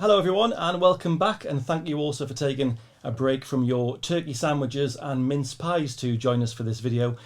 Hello everyone and welcome back, and thank you also for taking a break from your turkey sandwiches and mince pies to join us for this video.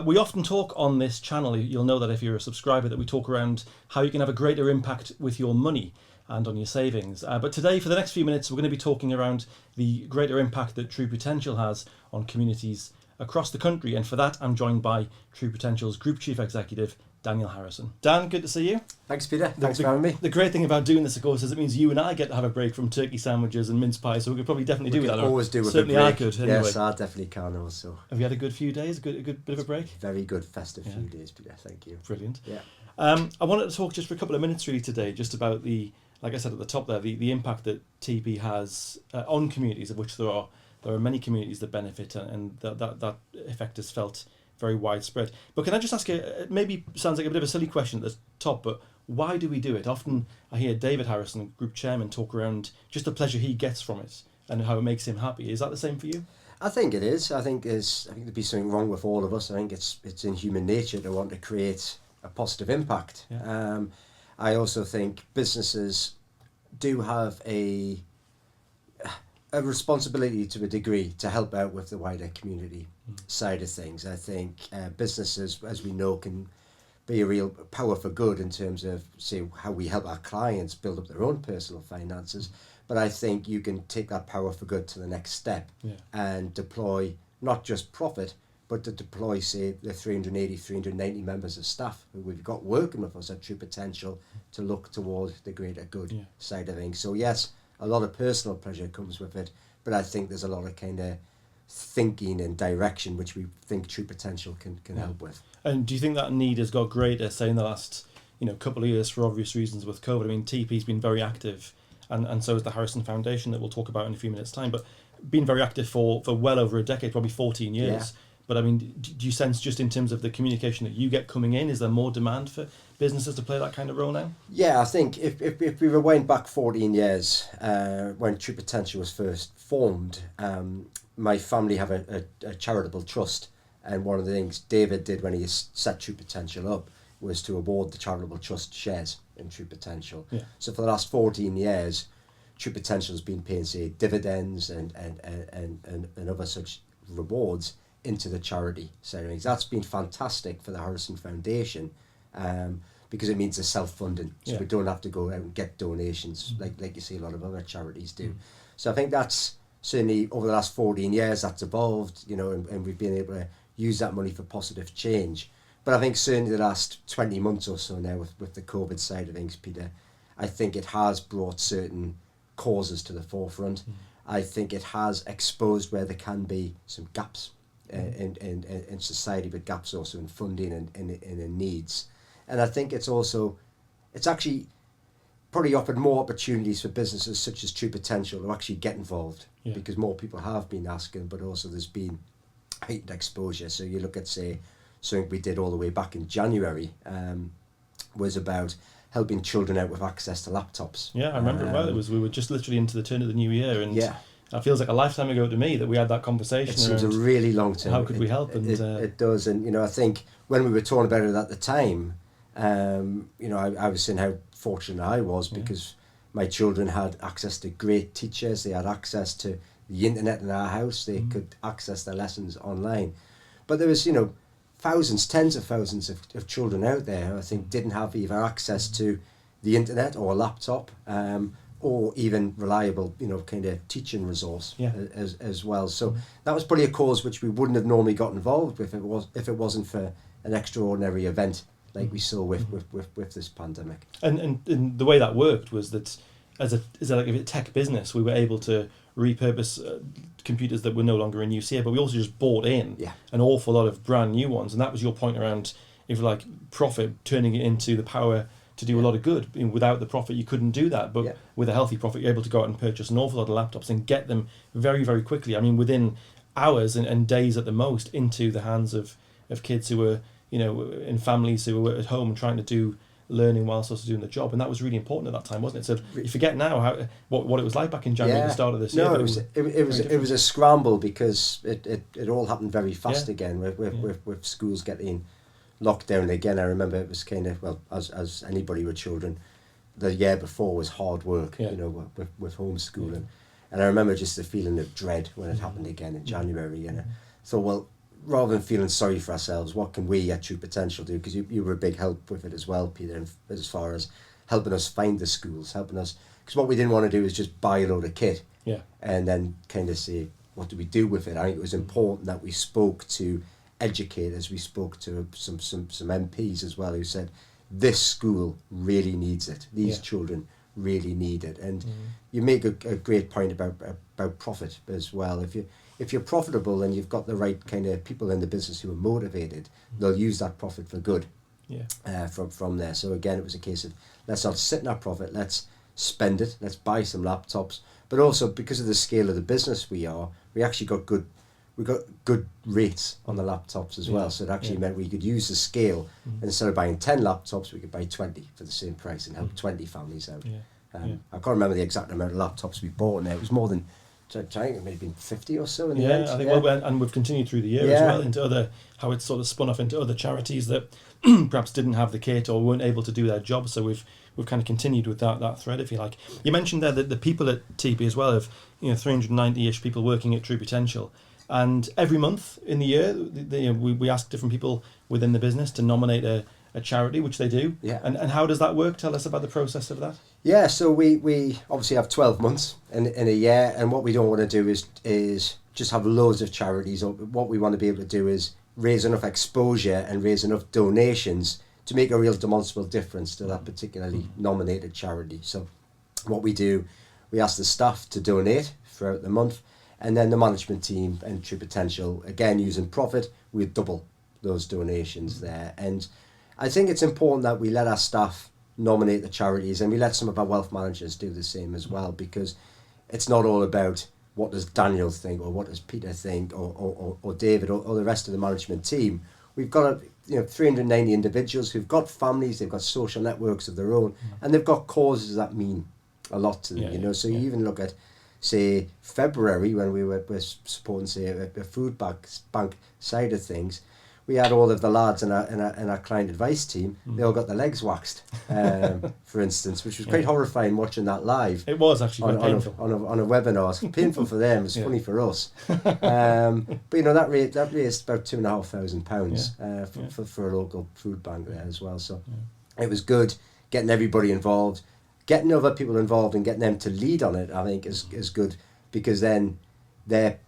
We often talk on this channel, you'll know that if you're a subscriber, that we talk around how you can have a greater impact with your money and on your savings. But today, for the next few minutes, we're going to be talking around the greater impact that True Potential has on communities across the country. And for that, I'm joined by True Potential's Group Chief Executive, Daniel Harrison. Dan, good to see you. Thanks, Peter. Thanks for having me. The great thing about doing this, of course, is it means you and I get to have a break from turkey sandwiches and mince pies, so we could probably definitely do that. Always do a certainly good break. I could, anyway. Yes, I definitely can also. Have you had a good few days? A good bit of a break? Very good festive few days, Peter. Thank you. Brilliant. Yeah. I wanted to talk just for a couple of minutes really today, just about the, like I said at the top there, the impact that TP has on communities, of which there are many communities that benefit, and that effect is felt very widespread. But can I just ask you, it maybe sounds like a bit of a silly question at the top, but why do we do it? Often I hear David Harrison, Group Chairman, talk around just the pleasure he gets from it and how it makes him happy. Is that the same for you? I think it is. I think there'd be something wrong with all of us. I think it's in human nature to want to create a positive impact. Yeah. I also think businesses do have a responsibility to a degree to help out with the wider community side of things. I think businesses, as we know, can be a real power for good in terms of, say, how we help our clients build up their own personal finances. But I think you can take that power for good to the next step and deploy not just profit, but to deploy, say, the 380, 390 members of staff who we've got working with us at True Potential to look towards the greater good side of things. So yes, a lot of personal pleasure comes with it, but I think there's a lot of kind of thinking and direction which we think True Potential can help with. And do you think that need has got greater, say, in the last couple of years for obvious reasons with COVID? I mean, TP's been very active, and so is the Harrison Foundation that we'll talk about in a few minutes' time, but been very active for well over a decade, probably 14 years. Yeah. But I mean, do you sense just in terms of the communication that you get coming in, is there more demand for businesses to play that kind of role now? Yeah, I think if we rewind back 14 years, when True Potential was first formed, my family have a charitable trust, and one of the things David did when he set True Potential up was to award the charitable trust shares in True Potential. Yeah. So for the last 14 years, True Potential has been paying, say, dividends and other such rewards into the charity side of things. That's been fantastic for the Harrison Foundation, because it means they're self-funding, so we don't have to go out and get donations like you see a lot of other charities do. So I think that's certainly over the last 14 years that's evolved, and we've been able to use that money for positive change. But I think certainly the last 20 months or so now with the COVID side of things, Peter, I think it has brought certain causes to the forefront. I think it has exposed where there can be some gaps in society, but gaps also in funding and in needs. And I think it's actually probably offered more opportunities for businesses such as True Potential to actually get involved, because more people have been asking, but also there's been heightened exposure. So you look at, say, something we did all the way back in January, was about helping children out with access to laptops. Yeah, I remember we were just literally into the turn of the new year, and it feels like a lifetime ago to me that we had that conversation. It seems a really long time. How could we help? And it does, and I think when we were talking about it at the time, I was saying how fortunate I was, because my children had access to great teachers. They had access to the internet in our house. They could access their lessons online. But there was, thousands, tens of thousands of children out there who I think didn't have either access to the internet or a laptop, or even reliable, kind of teaching resource as well. So that was probably a cause which we wouldn't have normally got involved with if it wasn't for an extraordinary event like we saw with this pandemic. And the way that worked was that as a tech business, we were able to repurpose computers that were no longer in use here, but we also just bought in an awful lot of brand new ones. And that was your point around, if you like, profit, turning it into the power to do a lot of good. Without the profit, you couldn't do that. But with a healthy profit, you're able to go out and purchase an awful lot of laptops and get them very, very quickly. I mean, within hours and days at the most, into the hands of kids who were, in families who were at home trying to do learning whilst also doing the job. And that was really important at that time, wasn't it? So you forget now what it was like back in January at the start of this year. No, it was a scramble, because it all happened very fast again with schools getting locked down again. I remember it was kind of, well, as anybody with children, the year before was hard work, with homeschooling. And I remember just the feeling of dread when it happened again in January. And I thought, well, rather than feeling sorry for ourselves, what can we at True Potential do? Because you were a big help with it as well, Peter, as far as helping us find the schools, helping us. Because what we didn't want to do is just buy a load of kit and then kind of say, what do we do with it? I think it was important that we spoke to educators, we spoke to some MPs as well, who said, this school really needs it. These children really need it. And you make a great point about profit as well. If you're profitable and you've got the right kind of people in the business who are motivated, they'll use that profit for good. From there. So again, it was a case of, let's not sit in our profit, let's spend it, let's buy some laptops. But also, because of the scale of the business we actually got good rates on the laptops as well. So it actually meant we could use the scale, and instead of buying 10 laptops, we could buy 20 for the same price and help 20 families out. I can't remember the exact amount of laptops we bought in there. It was more than, I think it may have been 50 or so in the end. I think and we've continued through the year as well into how it's sort of spun off into other charities that perhaps didn't have the kit or weren't able to do their job. So we've kind of continued with that thread, if you like. You mentioned there that the people at TP as well have 390-ish people working at True Potential, and every month in the year we ask different people within the business to nominate a charity, which they do. And how does that work? Tell us about the process of that. So we obviously have 12 months in a year, and what we don't want to do is just have loads of charities. What we want to be able to do is raise enough exposure and raise enough donations to make a real demonstrable difference to that particularly nominated charity. So what we do, we ask the staff to donate throughout the month, and then the management team and True Potential, again using profit, we double those donations there. And I think it's important that we let our staff nominate the charities, and we let some of our wealth managers do the same as well, because it's not all about what does Daniel think or what does Peter think or David or the rest of the management team. We've got 390 individuals who've got families, they've got social networks of their own, and they've got causes that mean a lot to them. So you even look at, say, February, when we were supporting, say, a food bank side of things. We had all of the lads in our client advice team. They all got their legs waxed, for instance, which was quite horrifying watching that live. It was actually quite painful on a webinar. It's painful for them. It's funny for us. But that raised about £2,500 for a local food bank there as well. So it was good getting everybody involved, getting other people involved, and getting them to lead on it. I think is good, because then they're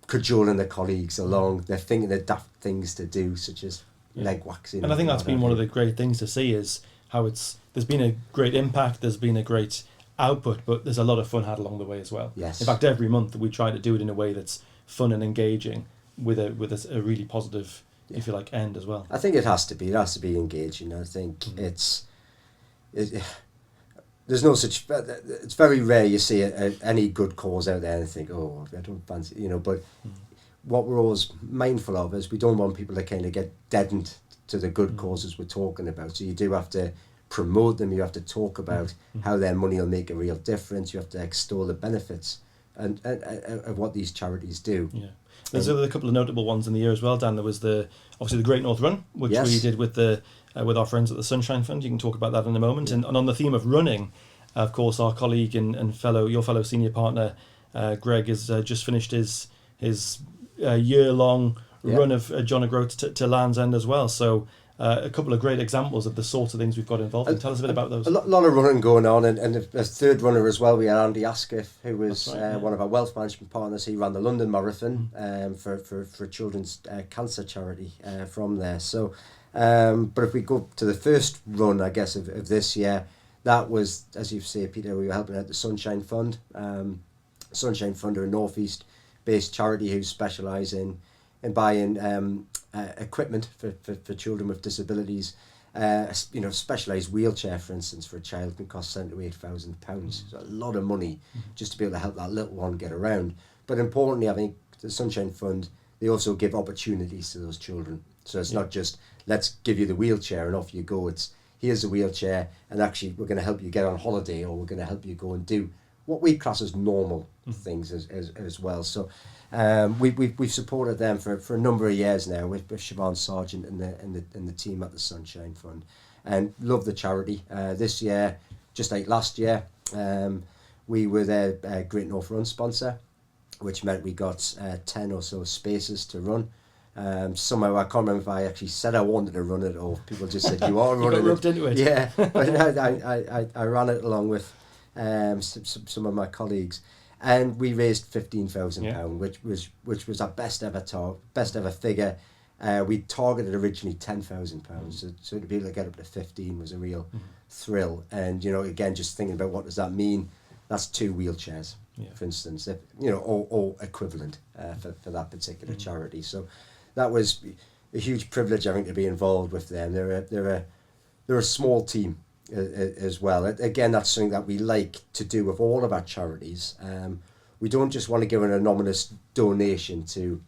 cajoling their colleagues along. They're thinking of daft things to do, such as leg waxing. And I think that's been one of the great things to see, is how there's been a great impact, there's been a great output, but there's a lot of fun had along the way as well. Yes. In fact, every month we try to do it in a way that's fun and engaging, with a really positive, if you like, end as well. I think it has to be. It has to be engaging. I think there's no such. It's very rare you see any good cause out there and think, oh, I don't fancy, But what we're always mindful of is we don't want people to kind of get deadened to the good causes we're talking about. So you do have to promote them. You have to talk about how their money will make a real difference. You have to extol the benefits and of what these charities do. Yeah. There's a couple of notable ones in the year as well, Dan. There was obviously the Great North Run, which we did with our friends at the Sunshine Fund. You can talk about that in a moment. And on the theme of running, of course, our colleague and your fellow senior partner, Greg, has just finished his year-long run of John O'Groats to Land's End as well. So a couple of great examples of the sorts of things we've got involved in. Tell us a bit about those. A lot of running going on, and a third runner as well. We had Andy Askiff, who was one of our wealth management partners. He ran the London Marathon for children's cancer charity from there. So, but if we go to the first run, I guess, of this year, that was, as you say, Peter, we were helping out the Sunshine Fund. Sunshine Fund are a northeast-based charity who specialise in buying equipment for children with disabilities. Specialised wheelchair, for instance, for a child can cost £7,000 to £8,000. So a lot of money just to be able to help that little one get around. But importantly, I think the Sunshine Fund, they also give opportunities to those children. So it's not just, let's give you the wheelchair and off you go. It's, here's a wheelchair, and actually we're going to help you get on holiday, or we're going to help you go and do what we class as normal things as well. So we've supported them for a number of years now with Siobhan Sargent and the team at the Sunshine Fund. and love the charity. This year, just like last year, we were their Great North Run sponsor, which meant we got 10 or so spaces to run. Somehow I can't remember if I actually said I wanted to run it or people just said you are running got roped into it. Yeah, but I ran it along with some of my colleagues, and we raised £15,000, which was our best ever figure. We targeted originally £10,000, so to be able to get up to 15 was a real thrill. And again, just thinking about what does that mean? That's 2 wheelchairs, for instance, or equivalent for that particular charity. So that was a huge privilege, I think, to be involved with them. They're a small team as well. Again, that's something that we like to do with all of our charities. We don't just want to give an anonymous donation to,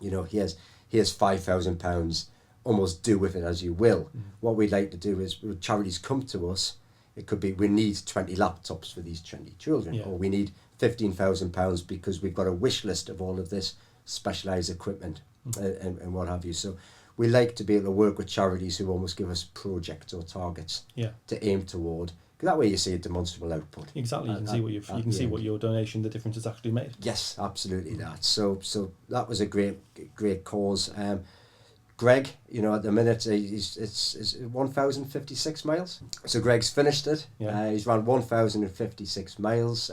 here's £5,000, almost do with it as you will. What we'd like to do is, when charities come to us, it could be we need 20 laptops for these 20 children, or we need £15,000 because we've got a wish list of all of this specialised equipment and what have you. So we like to be able to work with charities who almost give us projects or targets to aim toward. Because that way you see a demonstrable output. Exactly, you can see what you can see what your donation, the difference has actually made. Yes, absolutely that. So that was a great cause. Greg, at the minute it's 1,056 miles. So Greg's finished it. He's run 1,056 miles,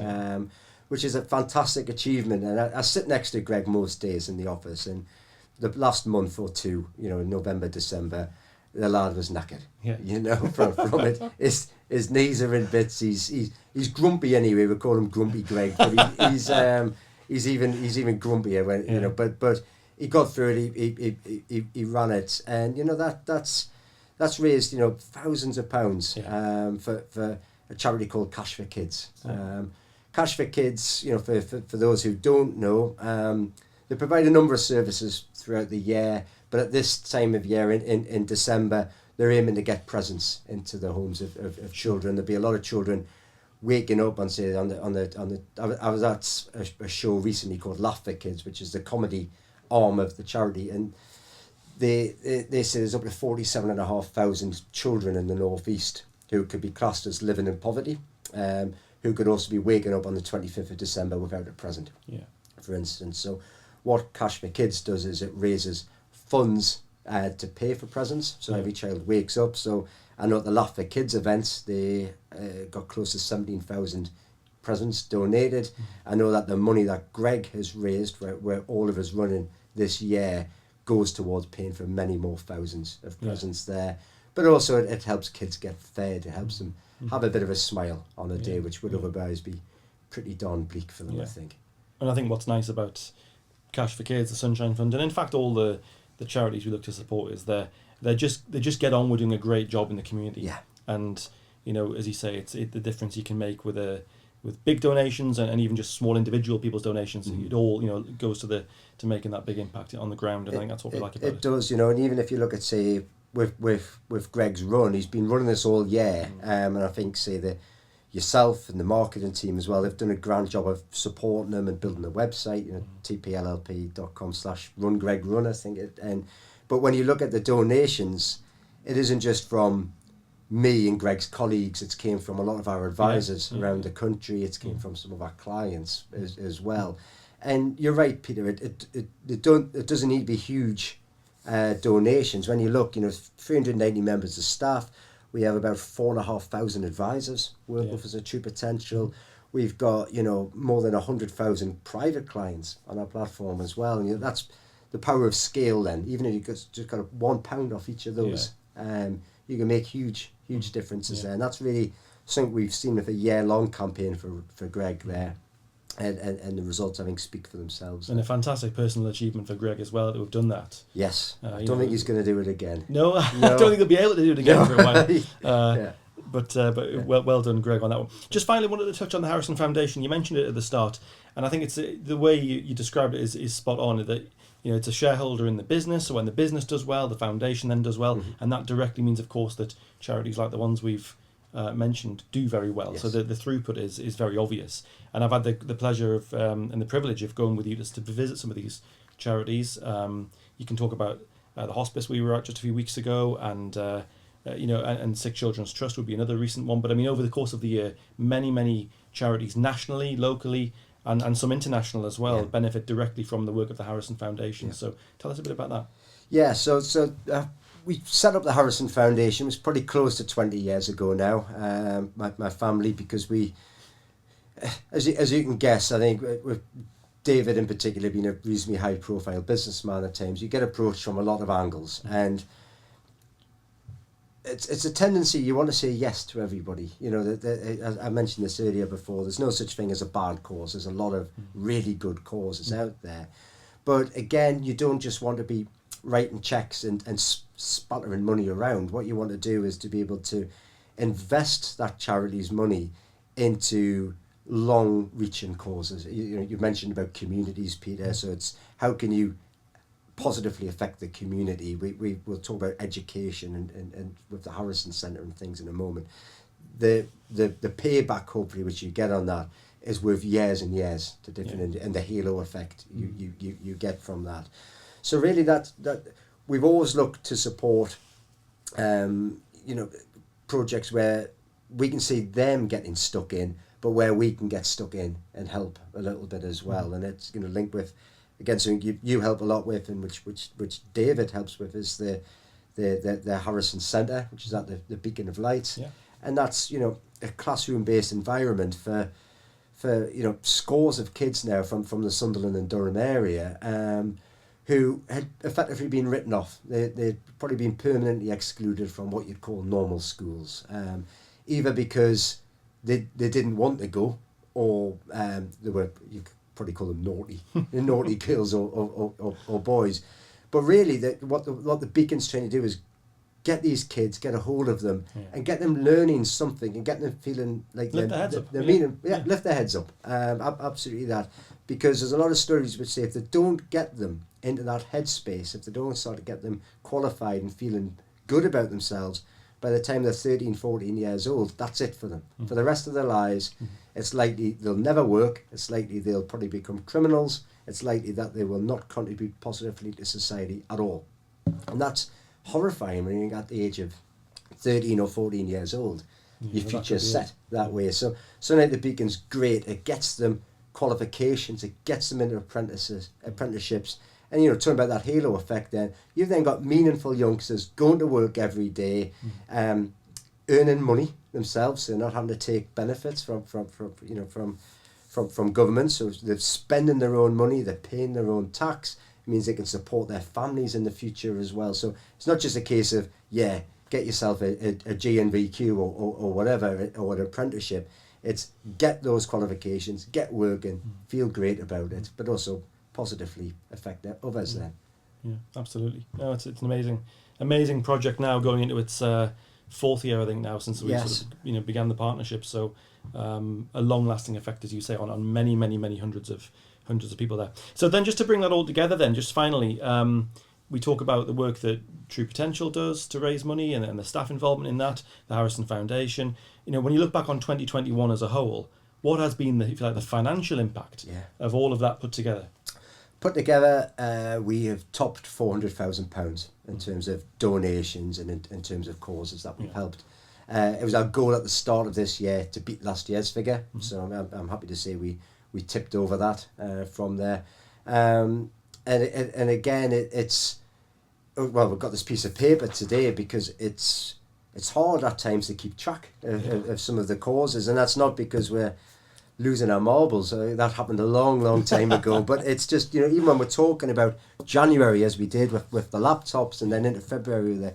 which is a fantastic achievement. And I sit next to Greg most days in the office, and the last month or two, in November, December, the lad was knackered. From it. His knees are in bits. He's grumpy anyway. We call him Grumpy Greg, but he's even grumpier when But he got through it. He ran it, and that's raised thousands of pounds for a charity called Cash for Kids. Cash for Kids, for those who don't know, they provide a number of services throughout the year, but at this time of year in December, they're aiming to get presents into the homes of children. There'll be a lot of children waking up and say I was at a show recently called Laugh for Kids, which is the comedy arm of the charity, and they say there's up to 47,500 children in the northeast who could be classed as living in poverty, who could also be waking up on the 25th of December without a present, for instance. So what Cash for Kids does is it raises funds to pay for presents, so every child wakes up. So I know at the Laugh for Kids events, they got close to 17,000 presents donated. I know that the money that Greg has raised, where all of us running this year, goes towards paying for many more thousands of presents there. But also it helps kids get fed. It helps them have a bit of a smile on a day which would otherwise be pretty darn bleak for them, I think. And I think what's nice about Cash for Kids, the Sunshine Fund, and in fact all the charities we look to support, is they just get on with doing a great job in the community. And as you say, it's the difference you can make with big donations and even just small individual people's donations. It all goes to making that big impact on the ground, and I think that's what we like about it. It does, and even if you look at, say, with Greg's run, he's been running this all year, and I think, say, yourself and the marketing team as well, they've done a grand job of supporting him and building a website, tpllp.com/run Gregg Run, I think but when you look at the donations, it isn't just from me and Greg's colleagues. It's came from a lot of our advisors around the country. It's came from some of our clients as well. And you're right, Peter, it doesn't need to be huge donations. When you look, 390 members of staff. We have about 4,500 advisors work with us at True Potential. We've got, more than 100,000 private clients on our platform as well. And that's the power of scale then. Even if you just got £1 off each of those, you can make huge differences there. And that's really something we've seen with a year-long campaign for Greg there. And the results, I think, speak for themselves. And a fantastic personal achievement for Greg as well, that we've done that. Yes. I don't think he's going to do it again. No, I don't think he'll be able to do it again for a while. But well done, Greg, on that one. Just finally, wanted to touch on the Harrison Foundation. You mentioned it at the start, and I think it's the way you described it is spot on. That it's a shareholder in the business, so when the business does well, the foundation then does well, and that directly means, of course, that charities like the ones we've mentioned do very well. Yes. So the throughput is very obvious. And I've had the pleasure of and the privilege of going with you just to visit some of these charities. You can talk about the hospice we were at just a few weeks ago, and and Sick Children's Trust would be another recent one. But I mean, over the course of the year, many charities nationally, locally, and some international as well benefit directly from the work of the Harrison Foundation. Yeah. So tell us a bit about that. Yeah, so we set up the Harrison Foundation. It was pretty close to 20 years ago now. My family, because we, as you can guess, I think with David in particular being a reasonably high profile businessman at times, you get approached from a lot of angles, and it's a tendency you want to say yes to everybody. I mentioned this earlier before, there's no such thing as a bad cause. There's a lot of really good causes out there. But again, you don't just want to be writing checks and spattering money around. What you want to do is to be able to invest that charity's money into long-reaching causes. You mentioned about communities, Peter, so it's how can you positively affect the community. We'll talk about education and with the Harrison Centre and things in a moment. The payback, hopefully, which you get on that is worth years and years to different and the halo effect you get from that. So really that we've always looked to support projects where we can see them getting stuck in, but where we can get stuck in and help a little bit as well. And it's linked with, again, something you help a lot with, and which David helps with, is the Harrison Centre, which is at the Beacon of Light. Yeah. And that's a classroom-based environment for scores of kids now from the Sunderland and Durham area who had effectively been written off. They'd probably been permanently excluded from what you'd call normal schools, either because they didn't want to go, or they were, you could probably call them naughty girls or boys. But really, what the Beacon's trying to do is get these kids, get a hold of them, and get them learning something, and get them feeling like lift their heads up. Lift their heads up. Absolutely that, because there's a lot of stories which say if they don't get them into that headspace, if they don't start to get them qualified and feeling good about themselves, by the time they're 13, 14 years old, that's it for them. For the rest of their lives, it's likely they'll never work, it's likely they'll probably become criminals, it's likely that they will not contribute positively to society at all. And that's horrifying when you're at the age of 13 or 14 years old. Your future's set that way. So now the Beacon's great. It gets them qualifications, it gets them into apprenticeships. And talking about that halo effect, then you've then got meaningful youngsters going to work every day, earning money themselves. So they're not having to take benefits from government. So they're spending their own money, they're paying their own tax. It means they can support their families in the future as well. So it's not just a case of get yourself a GNVQ or whatever, or an apprenticeship. It's get those qualifications, get working, feel great about it, but also positively affect others then. Yeah, absolutely. No, it's an amazing project now, going into its fourth year, I think, now, since we sort of, began the partnership. So a long-lasting effect, as you say, on many hundreds of people there. So then, just to bring that all together, then just finally, we talk about the work that True Potential does to raise money, and the staff involvement in that, the Harrison Foundation. When you look back on 2021 as a whole, what has been the financial impact of all of that put together? Put together, we have topped £400,000 in terms of donations and in terms of causes that we've helped. It was our goal at the start of this year to beat last year's figure, so I'm happy to say we tipped over that from there. And again, it's we've got this piece of paper today because it's hard at times to keep track of some of the causes, and that's not because we're losing our marbles. That happened a long time ago. But it's just, even when we're talking about January, as we did with the laptops, and then into February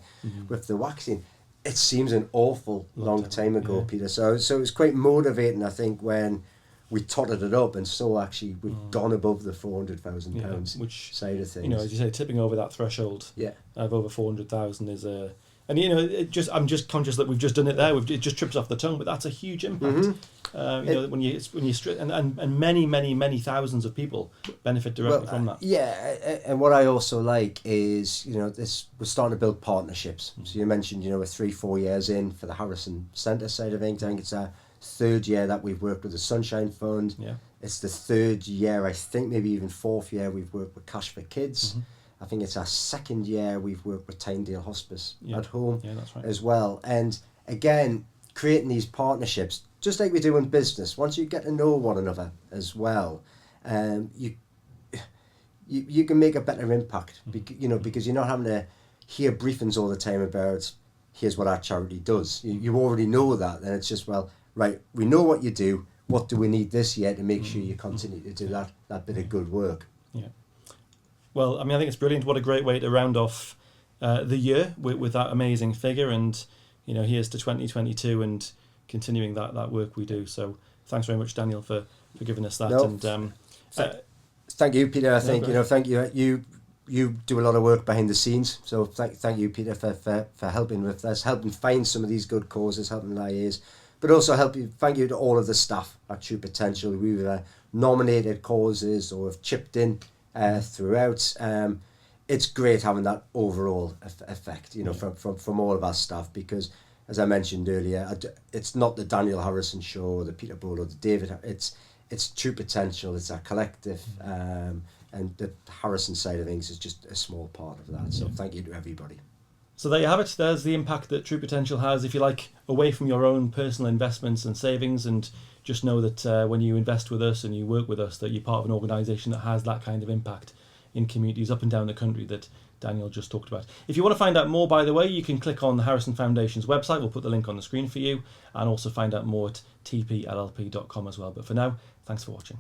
with the vaccine, it seems an awful long time ago, Peter. So it was quite motivating, I think, when we totted it up and so actually we've gone above the £400,000 which side of things. As you say, tipping over that threshold of over 400,000 is a... And I'm just conscious that we've just done it there. It just trips off the tongue, but that's a huge impact. When you and many thousands of people benefit directly from that. And what I also like is we're starting to build partnerships. So you mentioned we're 3-4 years in for the Harrison Centre side of things. I think it's our third year that we've worked with the Sunshine Fund. It's the third year, I think, maybe even fourth year we've worked with Cash for Kids. I think it's our second year we've worked with Tyndale Hospice Yeah. at home Yeah, that's right. as well. And again, creating these partnerships, just like we do in business, once you get to know one another as well, you can make a better impact, because you're not having to hear briefings all the time about, here's what our charity does. You already know that, and it's just, well, right, we know what you do, what do we need this year to make sure you continue to do that bit of good work. Yeah. Well, I mean, I think it's brilliant. What a great way to round off the year with that amazing figure, and here's to 2022 and continuing that work we do. So thanks very much, Daniel, for giving us that. No, and thank you, Peter. I think great. thank you. You do a lot of work behind the scenes, so thank you, Peter, for helping with this, helping find some of these good causes, helping liaise, but also thank you to all of the staff at True Potential. We've nominated causes or have chipped in throughout. It's great having that overall effect, from all of our staff, because, as I mentioned earlier, it's not the Daniel Harrison show or the Peter Bould or the David. It's True Potential. It's our collective, and the Harrison side of things is just a small part of that. So thank you to everybody. So there you have it. There's the impact that True Potential has, if you like, away from your own personal investments and savings. And just know that when you invest with us and you work with us, that you're part of an organisation that has that kind of impact in communities up and down the country that Daniel just talked about. If you want to find out more, by the way, you can click on the Harrison Foundation's website. We'll put the link on the screen for you, and also find out more at tpllp.com as well. But for now, thanks for watching.